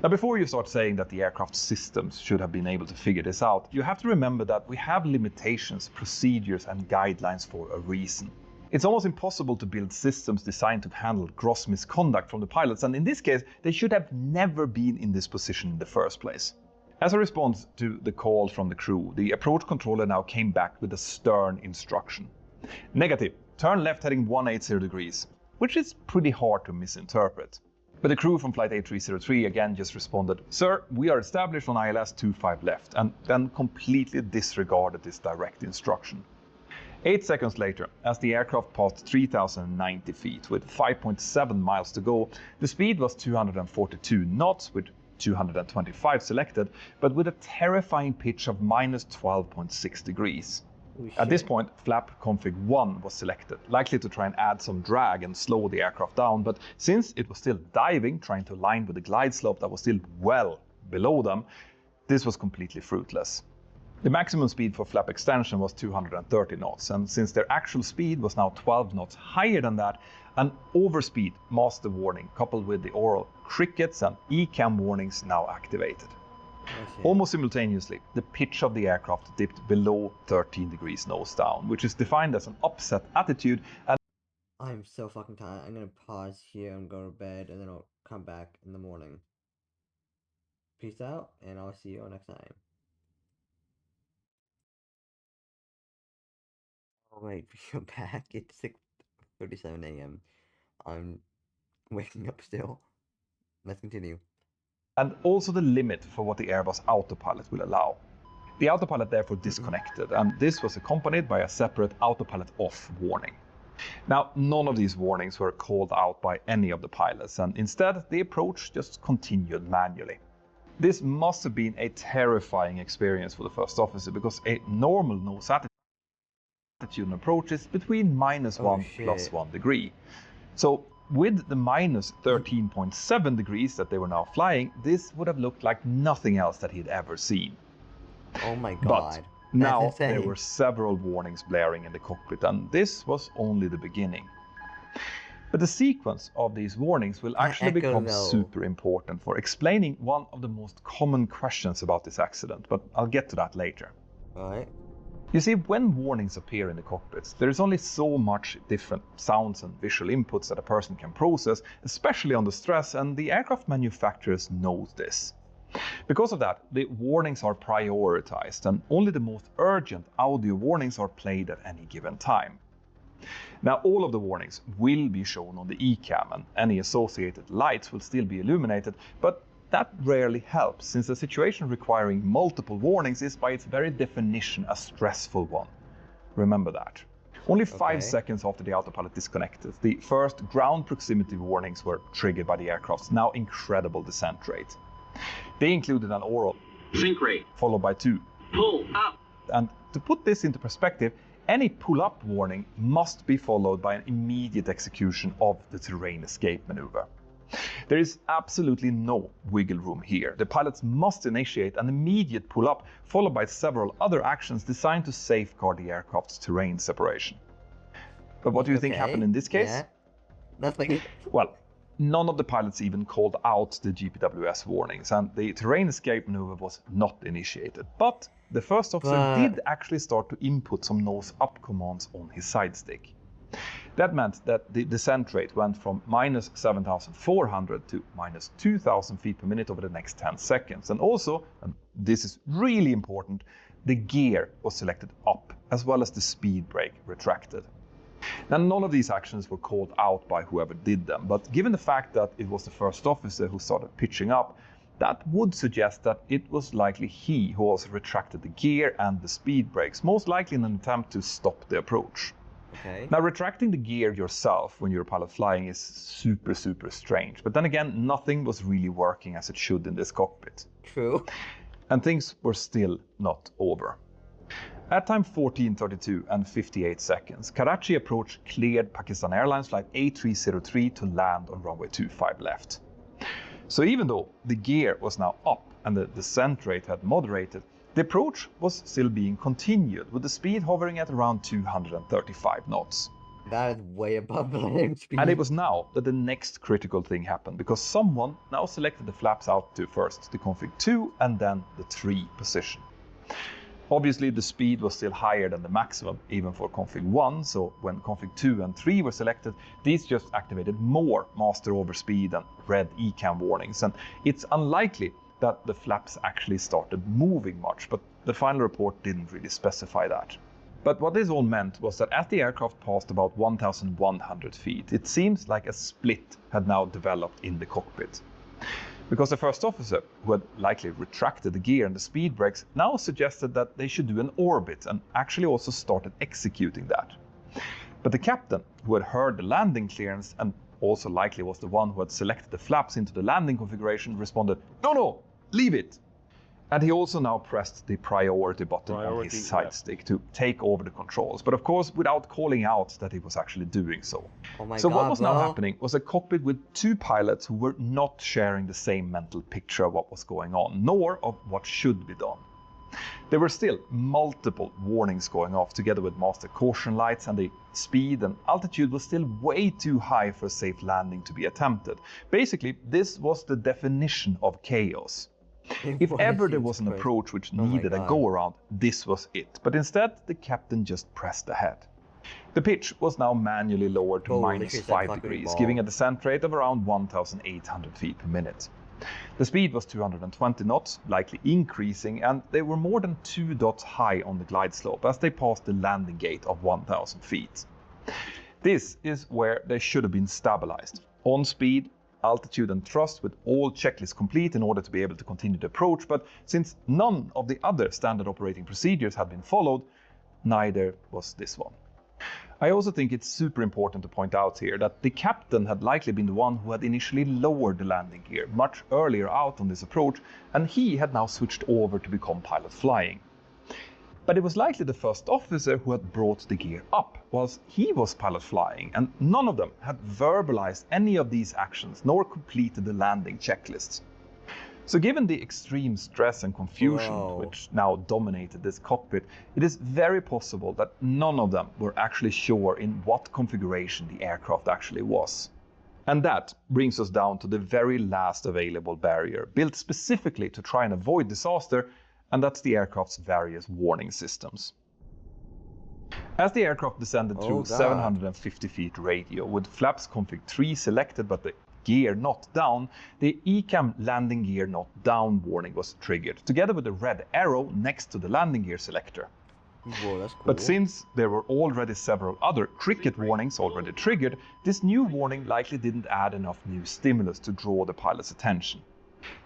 Now, before you start saying that the aircraft systems should have been able to figure this out, you have to remember that we have limitations, procedures and guidelines for a reason. It's almost impossible to build systems designed to handle gross misconduct from the pilots, and in this case, they should have never been in this position in the first place. As a response to the call from the crew, the approach controller now came back with a stern instruction. "Negative, turn left heading 180 degrees, which is pretty hard to misinterpret. But the crew from Flight 8303 again just responded, "Sir, we are established on ILS 25 left," and then completely disregarded this direct instruction. 8 seconds later, as the aircraft passed 3,090 feet with 5.7 miles to go, the speed was 242 knots with 225 selected, but with a terrifying pitch of minus 12.6 degrees. At this point, flap config 1 was selected, likely to try and add some drag and slow the aircraft down, but since it was still diving, trying to align with the glide slope that was still well below them, this was completely fruitless. The maximum speed for flap extension was 230 knots, and since their actual speed was now 12 knots higher than that, an overspeed master warning coupled with the oral crickets and ECAM warnings now activated. Almost simultaneously, the pitch of the aircraft dipped below 13 degrees nose down, which is defined as an upset attitude. And I'm so fucking tired. I'm gonna pause here and go to bed, and then I'll come back in the morning. Peace out, and I'll see you all next time. Oh wait, you're back. It's 6:37 a.m. I'm waking up still. Let's continue. And also the limit for what the Airbus autopilot will allow. The autopilot therefore disconnected, and this was accompanied by a separate autopilot off warning. Now, none of these warnings were called out by any of the pilots, and instead the approach just continued manually. This must have been a terrifying experience for the first officer, because a normal nose attitude approach is between -1 plus 1 degree. So with the minus 13.7 degrees that they were now flying, this would have looked like nothing else that he'd ever seen. Oh my god. But now there were several warnings blaring in the cockpit, and this was only the beginning. But the sequence of these warnings will actually become super important for explaining one of the most common questions about this accident, but I'll get to that later. Alright. You see, when warnings appear in the cockpits, there is only so much different sounds and visual inputs that a person can process, especially under stress, and the aircraft manufacturers know this. Because of that, the warnings are prioritized, and only the most urgent audio warnings are played at any given time. Now, all of the warnings will be shown on the ECAM, and any associated lights will still be illuminated, but that rarely helps, since a situation requiring multiple warnings is by its very definition a stressful one. Remember that. Only 5 seconds after the autopilot disconnected, the first ground proximity warnings were triggered by the aircraft's now incredible descent rate. They included an oral sink rate, followed by 2 pull up. And to put this into perspective, any pull-up warning must be followed by an immediate execution of the terrain escape maneuver. There is absolutely no wiggle room here. The pilots must initiate an immediate pull-up, followed by several other actions designed to safeguard the aircraft's terrain separation. But what do you think happened in this case? Yeah. Nothing. Well, none of the pilots even called out the GPWS warnings, and the terrain escape maneuver was not initiated. But the first officer did actually start to input some nose-up commands on his side stick. That meant that the descent rate went from minus 7,400 to minus 2,000 feet per minute over the next 10 seconds. And also, and this is really important, the gear was selected up, as well as the speed brake retracted. Now, none of these actions were called out by whoever did them, but given the fact that it was the first officer who started pitching up, that would suggest that it was likely he who also retracted the gear and the speed brakes, most likely in an attempt to stop the approach. Okay. Now, retracting the gear yourself when you're a pilot flying is super strange, but then again, nothing was really working as it should in this cockpit. True. And things were still not over. At time 14:32 and 58 seconds, Karachi approach cleared Pakistan Airlines Flight A303 to land on runway 25 left. So even though the gear was now up and the descent rate had moderated, the approach was still being continued, with the speed hovering at around 235 knots. That is way above the landing speed. And it was now that the next critical thing happened, because someone now selected the flaps out to first the config 2 and then the 3 position. Obviously, the speed was still higher than the maximum, even for config 1, so when config 2 and 3 were selected, these just activated more master overspeed and red ECAM warnings, and it's unlikely that the flaps actually started moving much, but the final report didn't really specify that. But what this all meant was that as the aircraft passed about 1,100 feet, it seems like a split had now developed in the cockpit. Because the first officer, who had likely retracted the gear and the speed brakes, now suggested that they should do an orbit and actually also started executing that. But the captain, who had heard the landing clearance and also likely was the one who had selected the flaps into the landing configuration, responded, "No, leave it." And he also now pressed the priority button on his side stick to take over the controls, but of course without calling out that he was actually doing so. Oh my So God, what was now bro. happening was a cockpit with 2 pilots who were not sharing the same mental picture of what was going on, nor of what should be done. There were still multiple warnings going off together with master caution lights, and the speed and altitude was still way too high for a safe landing to be attempted. Basically, this was the definition of chaos. If ever there was an approach which needed a go-around, this was it. But instead, the captain just pressed ahead. The pitch was now manually lowered to minus 5 degrees, giving a descent rate of around 1,800 feet per minute. The speed was 220 knots, likely increasing, and they were more than 2 dots high on the glide slope as they passed the landing gate of 1,000 feet. This is where they should have been stabilized. On speed, altitude and thrust with all checklists complete in order to be able to continue the approach, but since none of the other standard operating procedures had been followed, neither was this one. I also think it's super important to point out here that the captain had likely been the one who had initially lowered the landing gear much earlier out on this approach, and he had now switched over to become pilot flying. But it was likely the first officer who had brought the gear up, whilst he was pilot flying, and none of them had verbalized any of these actions nor completed the landing checklists. So given the extreme stress and confusion which now dominated this cockpit, it is very possible that none of them were actually sure in what configuration the aircraft actually was. And that brings us down to the very last available barrier, built specifically to try and avoid disaster, and that's the aircraft's various warning systems. As the aircraft descended through 750 feet radio with flaps config 3 selected but the gear not down, the ECAM landing gear not down warning was triggered, together with a red arrow next to the landing gear selector. Whoa, that's cool. But since there were already several other cricket warnings already triggered, this new warning likely didn't add enough new stimulus to draw the pilot's attention.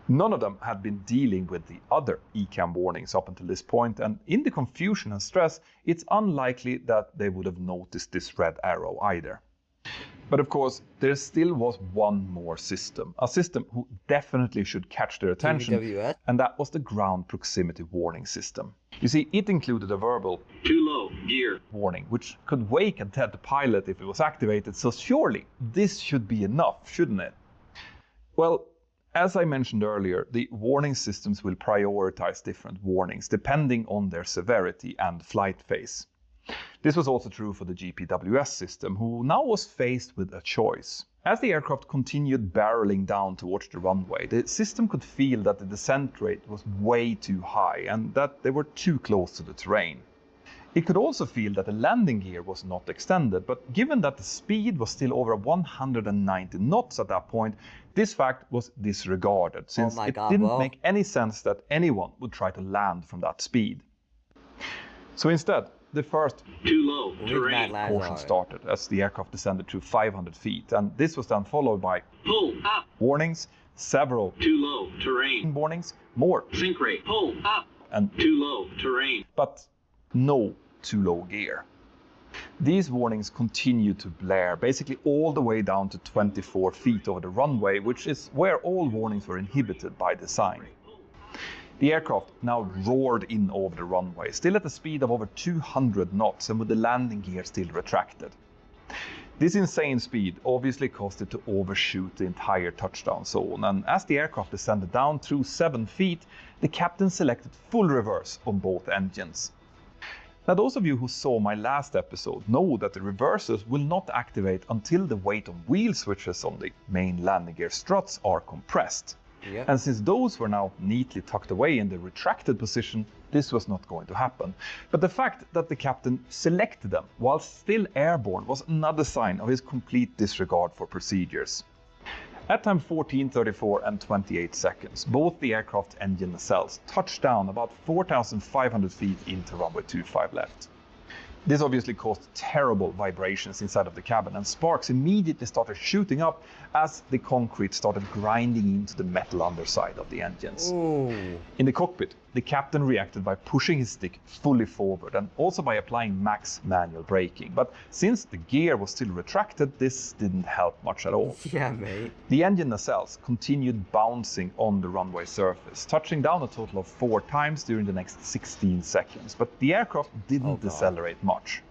None of them had been dealing with the other ECAM warnings up until this point, and in the confusion and stress, it's unlikely that they would have noticed this red arrow either. But of course, there still was one more system, a system who definitely should catch their attention, and that was the ground proximity warning system. You see, it included a verbal "too low, gear" warning, which could wake and tell the pilot if it was activated, so surely this should be enough, shouldn't it? Well, as I mentioned earlier, the warning systems will prioritize different warnings depending on their severity and flight phase. This was also true for the GPWS system, who now was faced with a choice. As the aircraft continued barreling down towards the runway, the system could feel that the descent rate was way too high and that they were too close to the terrain. It could also feel that the landing gear was not extended, but given that the speed was still over 190 knots at that point, this fact was disregarded, since it didn't make any sense that anyone would try to land from that speed. So instead, the first "too low terrain" portion started as the aircraft descended through 500 feet, and this was then followed by "pull up" warnings, several "too low terrain" warnings, more "sink rate, pull up," and "too low terrain," but no too low gear. These warnings continued to blare basically all the way down to 24 feet over the runway, which is where all warnings were inhibited by design. The aircraft now roared in over the runway, still at a speed of over 200 knots and with the landing gear still retracted. This insane speed obviously caused it to overshoot the entire touchdown zone, and as the aircraft descended down through 7 feet, the captain selected full reverse on both engines. Now, those of you who saw my last episode know that the reversers will not activate until the weight on wheel switches on the main landing gear struts are compressed. Yep. And since those were now neatly tucked away in the retracted position, this was not going to happen. But the fact that the captain selected them while still airborne was another sign of his complete disregard for procedures. At time 14:34 and 28 seconds, both the aircraft engine nacelles touched down about 4,500 feet into runway 25 left. This obviously caused terrible vibrations inside of the cabin, and sparks immediately started shooting up as the concrete started grinding into the metal underside of the engines. Ooh. In the cockpit, the captain reacted by pushing his stick fully forward and also by applying max manual braking. But since the gear was still retracted, this didn't help much at all. Yeah, mate. The engine nacelles continued bouncing on the runway surface, touching down a total of 4 times during the next 16 seconds, but the aircraft didn't decelerate much.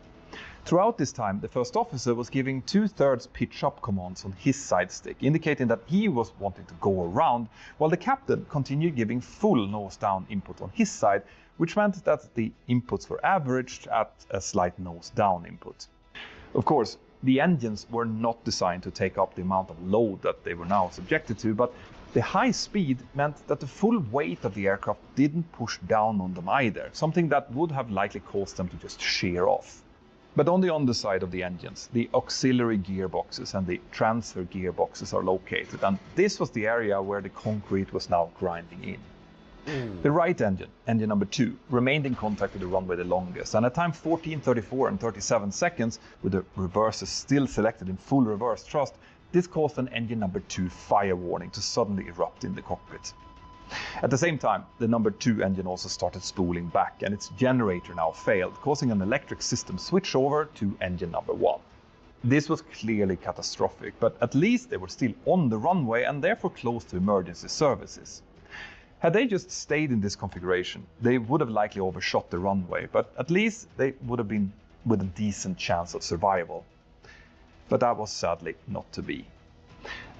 Throughout this time, the first officer was giving 2/3 pitch up commands on his side stick, indicating that he was wanting to go around, while the captain continued giving full nose down input on his side, which meant that the inputs were averaged at a slight nose down input. Of course, the engines were not designed to take up the amount of load that they were now subjected to, but the high speed meant that the full weight of the aircraft didn't push down on them either, something that would have likely caused them to just shear off. But on the underside of the engines, the auxiliary gearboxes and the transfer gearboxes are located, and this was the area where the concrete was now grinding in. The right engine, engine number 2, remained in contact with the runway the longest, and at time 14:34 and 37 seconds, with the reversers still selected in full reverse thrust, this caused an engine number 2 fire warning to suddenly erupt in the cockpit. At the same time, the number 2 engine also started spooling back, and its generator now failed, causing an electric system switch over to engine number 1. This was clearly catastrophic, but at least they were still on the runway and therefore close to emergency services. Had they just stayed in this configuration, they would have likely overshot the runway, but at least they would have been with a decent chance of survival. But that was sadly not to be.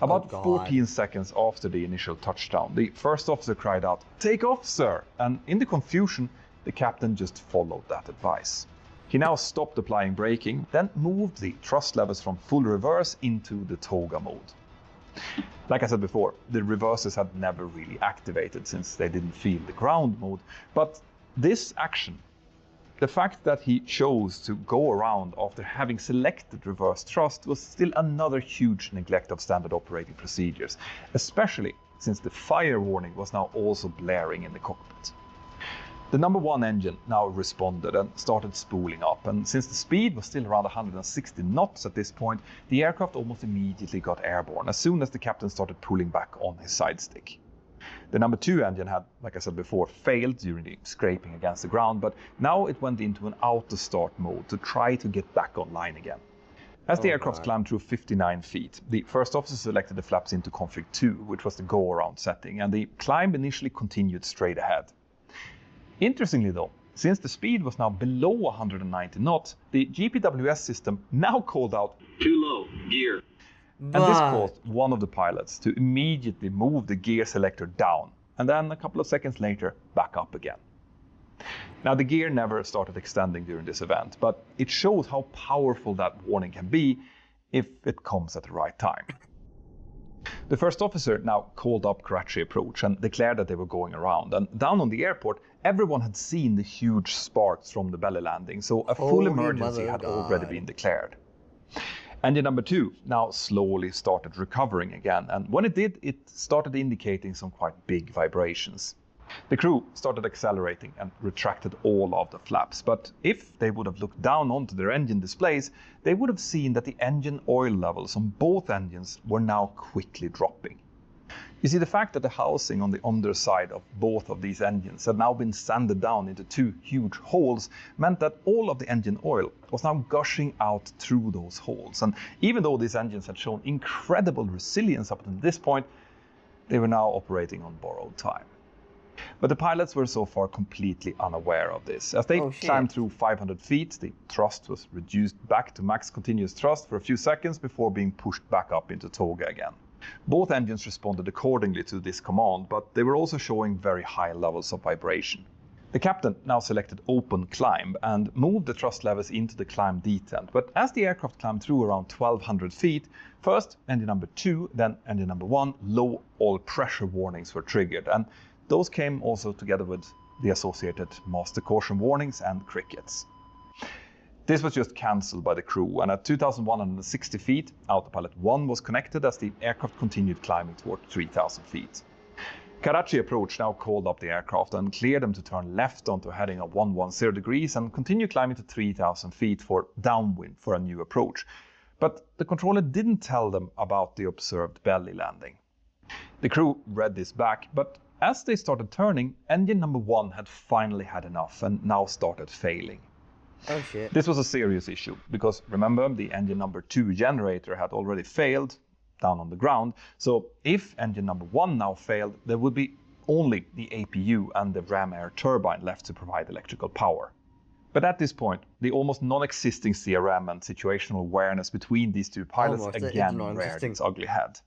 About 14 seconds after the initial touchdown, the first officer cried out, "Take off, sir!" And in the confusion, the captain just followed that advice. He now stopped applying braking, then moved the thrust levers from full reverse into the toga mode. Like I said before, the reversers had never really activated since they didn't feel the ground mode, but this action, the fact that he chose to go around after having selected reverse thrust, was still another huge neglect of standard operating procedures, especially since the fire warning was now also blaring in the cockpit. The number 1 engine now responded and started spooling up, and since the speed was still around 160 knots at this point, the aircraft almost immediately got airborne as soon as the captain started pulling back on his side stick. The number 2 engine had, like I said before, failed during the scraping against the ground, but now it went into an auto start mode to try to get back online again. As the aircraft climbed through 59 feet, the first officer selected the flaps into config 2, which was the go-around setting, and the climb initially continued straight ahead. Interestingly though, since the speed was now below 190 knots, the GPWS system now called out, "Too low, gear." And this caused one of the pilots to immediately move the gear selector down, and then a couple of seconds later, back up again. Now the gear never started extending during this event, but it shows how powerful that warning can be if it comes at the right time. The first officer now called up Karachi approach and declared that they were going around, and down on the airport, everyone had seen the huge sparks from the belly landing, so a full emergency had already been declared. Engine number 2 now slowly started recovering again, and when it did, it started indicating some quite big vibrations. The crew started accelerating and retracted all of the flaps, but if they would have looked down onto their engine displays, they would have seen that the engine oil levels on both engines were now quickly dropping. You see, the fact that the housing on the underside of both of these engines had now been sanded down into 2 huge holes meant that all of the engine oil was now gushing out through those holes. And even though these engines had shown incredible resilience up to this point, they were now operating on borrowed time. But the pilots were so far completely unaware of this. As they climbed through 500 feet, the thrust was reduced back to max continuous thrust for a few seconds before being pushed back up into toga again. Both engines responded accordingly to this command, but they were also showing very high levels of vibration. The captain now selected open climb and moved the thrust levers into the climb detent, but as the aircraft climbed through around 1200 feet, first engine number 2, then engine number 1, low oil pressure warnings were triggered, and those came also together with the associated master caution warnings and crickets. This was just cancelled by the crew, and at 2,160 feet, autopilot 1 was connected as the aircraft continued climbing toward 3,000 feet. Karachi approach now called up the aircraft and cleared them to turn left onto a heading of 110 degrees and continue climbing to 3,000 feet for downwind for a new approach. But the controller didn't tell them about the observed belly landing. The crew read this back, but as they started turning, engine number 1 had finally had enough and now started failing. Oh shit. This was a serious issue because remember, the engine number 2 generator had already failed down on the ground, so if engine number 1 now failed, there would be only the APU and the ram air turbine left to provide electrical power. But at this point, the almost non-existing CRM and situational awareness between these two pilots again reared its ugly head.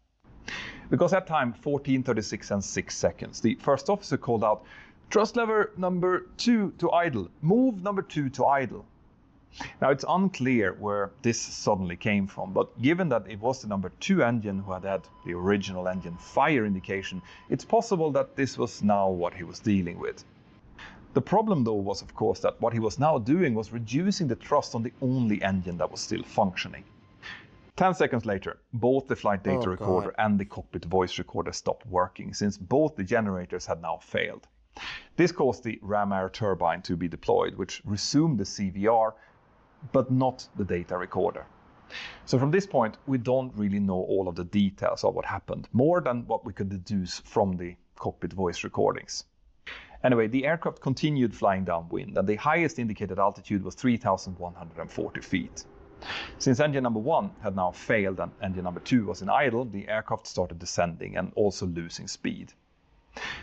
Because at time 14:36 and 6 seconds, the first officer called out, "Thrust lever number 2 to idle, move number 2 to idle." Now it's unclear where this suddenly came from, but given that it was the number 2 engine who had the original engine fire indication, it's possible that this was now what he was dealing with. The problem though was of course that what he was now doing was reducing the thrust on the only engine that was still functioning. 10 seconds later, both the flight data recorder and the cockpit voice recorder stopped working since both the generators had now failed. This caused the ram air turbine to be deployed, which resumed the CVR, but not the data recorder. So from this point, we don't really know all of the details of what happened, more than what we could deduce from the cockpit voice recordings. Anyway, the aircraft continued flying downwind, and the highest indicated altitude was 3,140 feet. Since engine number 1 had now failed and engine number 2 was in idle, the aircraft started descending and also losing speed.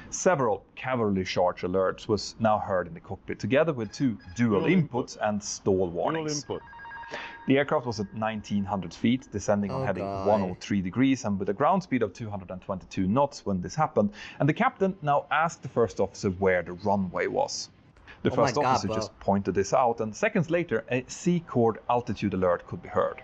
Several cavalry charge alerts was now heard in the cockpit, together with 2 dual inputs and stall warnings. The aircraft was at 1,900 feet, descending on heading 103 degrees and with a ground speed of 222 knots when this happened, and the captain now asked the first officer where the runway was. The first officer just pointed this out, and seconds later a C-chord altitude alert could be heard.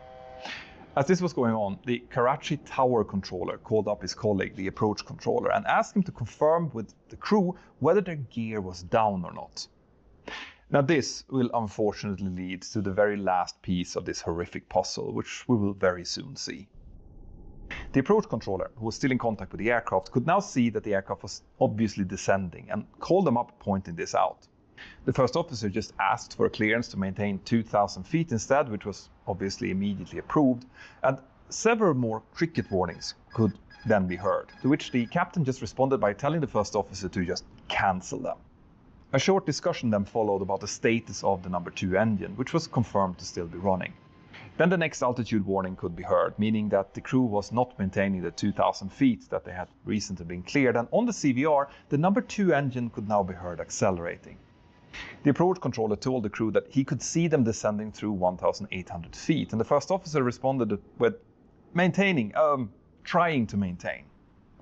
As this was going on, the Karachi tower controller called up his colleague, the approach controller, and asked him to confirm with the crew whether their gear was down or not. Now this will unfortunately lead to the very last piece of this horrific puzzle, which we will very soon see. The approach controller, who was still in contact with the aircraft, could now see that the aircraft was obviously descending and called them up pointing this out. The first officer just asked for a clearance to maintain 2,000 feet instead, which was obviously immediately approved, and several more cricket warnings could then be heard, to which the captain just responded by telling the first officer to just cancel them. A short discussion then followed about the status of the number 2 engine, which was confirmed to still be running. Then the next altitude warning could be heard, meaning that the crew was not maintaining the 2,000 feet that they had recently been cleared, and on the CVR, the number 2 engine could now be heard accelerating. The approach controller told the crew that he could see them descending through 1,800 feet, and the first officer responded with trying to maintain.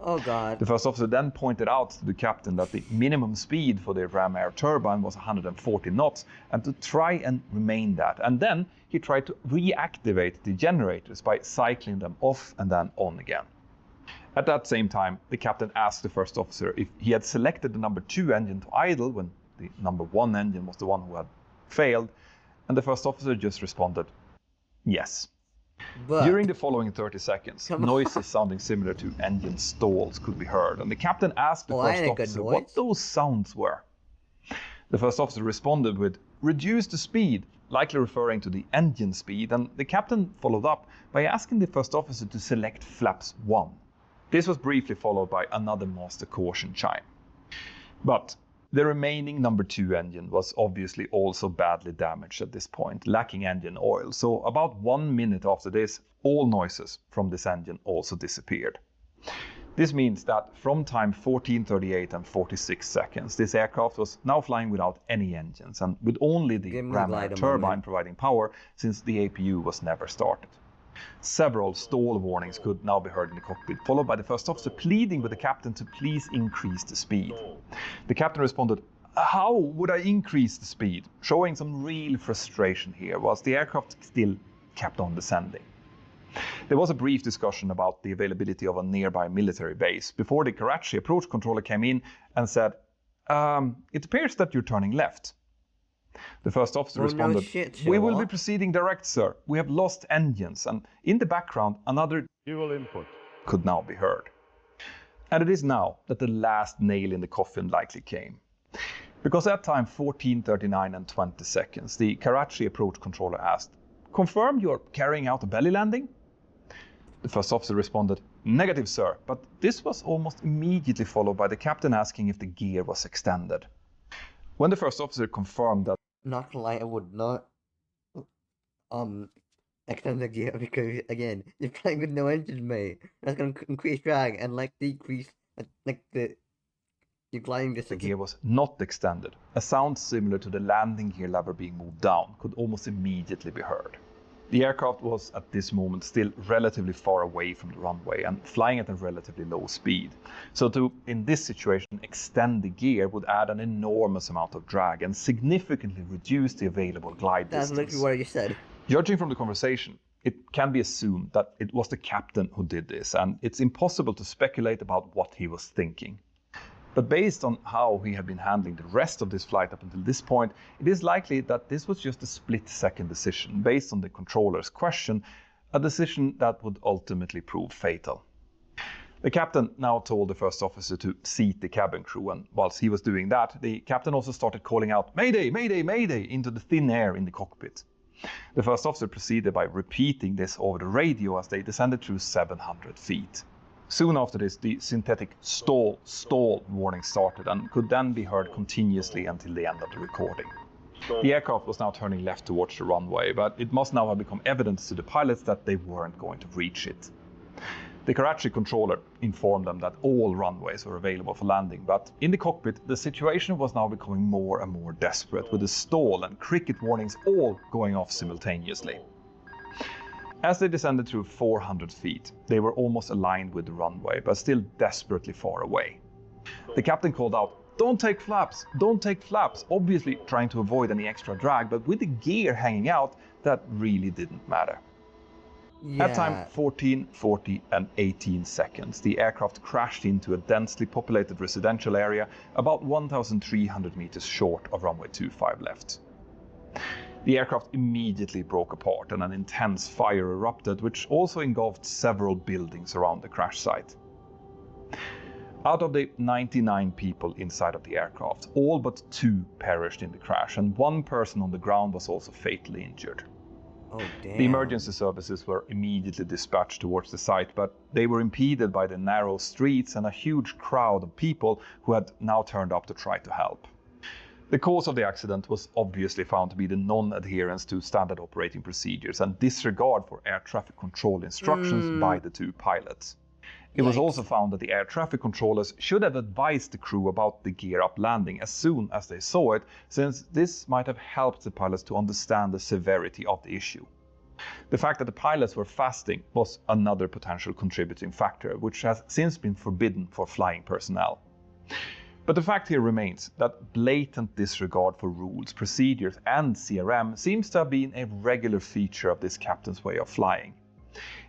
Oh God. The first officer then pointed out to the captain that the minimum speed for the ram air turbine was 140 knots and to try and remain that. And then he tried to reactivate the generators by cycling them off and then on again. At that same time, the captain asked the first officer if he had selected the number 2 engine to idle when the number 1 engine was the one who had failed, and the first officer just responded, yes. But during the following 30 seconds, noises sounding similar to engine stalls could be heard, and the captain asked the first officer what those sounds were. The first officer responded with, reduce the speed, likely referring to the engine speed, and the captain followed up by asking the first officer to select flaps 1. This was briefly followed by another master caution chime. But the remaining number 2 engine was obviously also badly damaged at this point, lacking engine oil, so about 1 minute after this, all noises from this engine also disappeared. This means that from time 14:38 and 46 seconds, this aircraft was now flying without any engines and with only the ram air turbine providing power, since the APU was never started. Several stall warnings could now be heard in the cockpit, followed by the first officer pleading with the captain to please increase the speed. The captain responded, how would I increase the speed? Showing some real frustration here, whilst the aircraft still kept on descending. There was a brief discussion about the availability of a nearby military base before the Karachi approach controller came in and said, it appears that you're turning left. The first officer responded, we will be proceeding direct, sir. We have lost engines, and in the background another dual input could now be heard. And it is now that the last nail in the coffin likely came. Because at time 14:39 and 20 seconds, the Karachi approach controller asked, confirm you're carrying out a belly landing? The first officer responded, negative, sir, but this was almost immediately followed by the captain asking if the gear was extended. When the first officer confirmed that, not gonna lie, I would not extend the gear because again, you're flying with no engine, mate. That's gonna increase drag and decrease the gliding distance. The gear was not extended. A sound similar to the landing gear lever being moved down could almost immediately be heard. The aircraft was at this moment still relatively far away from the runway and flying at a relatively low speed. So to, in this situation, extend the gear would add an enormous amount of drag and significantly reduce the available glide distance. That's literally what you said. Judging from the conversation, it can be assumed that it was the captain who did this, and it's impossible to speculate about what he was thinking. But based on how he had been handling the rest of this flight up until this point, it is likely that this was just a split-second decision based on the controller's question, a decision that would ultimately prove fatal. The captain now told the first officer to seat the cabin crew, and whilst he was doing that, the captain also started calling out "Mayday, Mayday, Mayday" into the thin air in the cockpit. The first officer proceeded by repeating this over the radio as they descended through 700 feet. Soon after this, the synthetic stall warning started and could then be heard continuously until the end of the recording. The aircraft was now turning left towards the runway, but it must now have become evident to the pilots that they weren't going to reach it. The Karachi controller informed them that all runways were available for landing, but in the cockpit, the situation was now becoming more and more desperate, with the stall and cricket warnings all going off simultaneously. As they descended through 400 feet, they were almost aligned with the runway, but still desperately far away. The captain called out, "Don't take flaps, don't take flaps," obviously trying to avoid any extra drag, but with the gear hanging out, that really didn't matter. Yeah. At time 14, 40 and 18 seconds, the aircraft crashed into a densely populated residential area about 1,300 meters short of runway 25 left. The aircraft immediately broke apart and an intense fire erupted, which also engulfed several buildings around the crash site. Out of the 99 people inside of the aircraft, all but 2 perished in the crash, and 1 person on the ground was also fatally injured. Oh, damn. The emergency services were immediately dispatched towards the site, but they were impeded by the narrow streets and a huge crowd of people who had now turned up to try to help. The cause of the accident was obviously found to be the non-adherence to standard operating procedures and disregard for air traffic control instructions by the 2 pilots. It was also found that the air traffic controllers should have advised the crew about the gear-up landing as soon as they saw it, since this might have helped the pilots to understand the severity of the issue. The fact that the pilots were fasting was another potential contributing factor, which has since been forbidden for flying personnel. But the fact here remains that blatant disregard for rules, procedures and CRM seems to have been a regular feature of this captain's way of flying.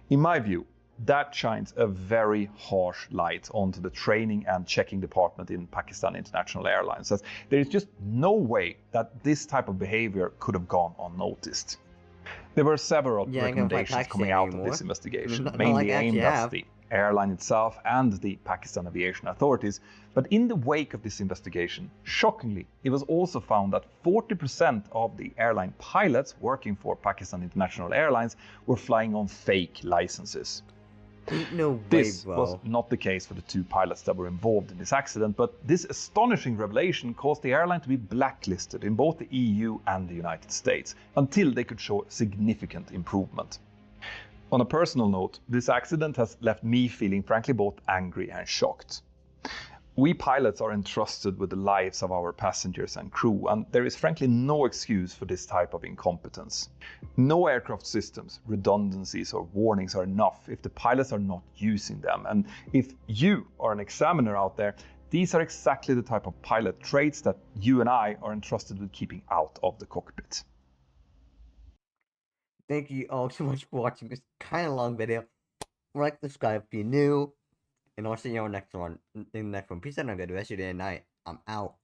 In my view, that shines a very harsh light onto the training and checking department in Pakistan International Airlines, as there is just no way that this type of behavior could have gone unnoticed. There were several recommendations coming out of this investigation, mainly aimed at the airline itself and the Pakistan Aviation Authorities, but in the wake of this investigation, shockingly, it was also found that 40% of the airline pilots working for Pakistan International Airlines were flying on fake licenses. No way, This bro. was not the case for the 2 pilots that were involved in this accident, but this astonishing revelation caused the airline to be blacklisted in both the EU and the United States, until they could show significant improvement. On a personal note, this accident has left me feeling frankly both angry and shocked. We pilots are entrusted with the lives of our passengers and crew, and there is frankly no excuse for this type of incompetence. No aircraft systems, redundancies or warnings are enough if the pilots are not using them, and if you are an examiner out there, these are exactly the type of pilot traits that you and I are entrusted with keeping out of the cockpit. Thank you all so much for watching this kind of long video. Like, subscribe if you're new, and I'll see you on the next one. In the next one. Peace out and have a good rest of your day and night. I'm out.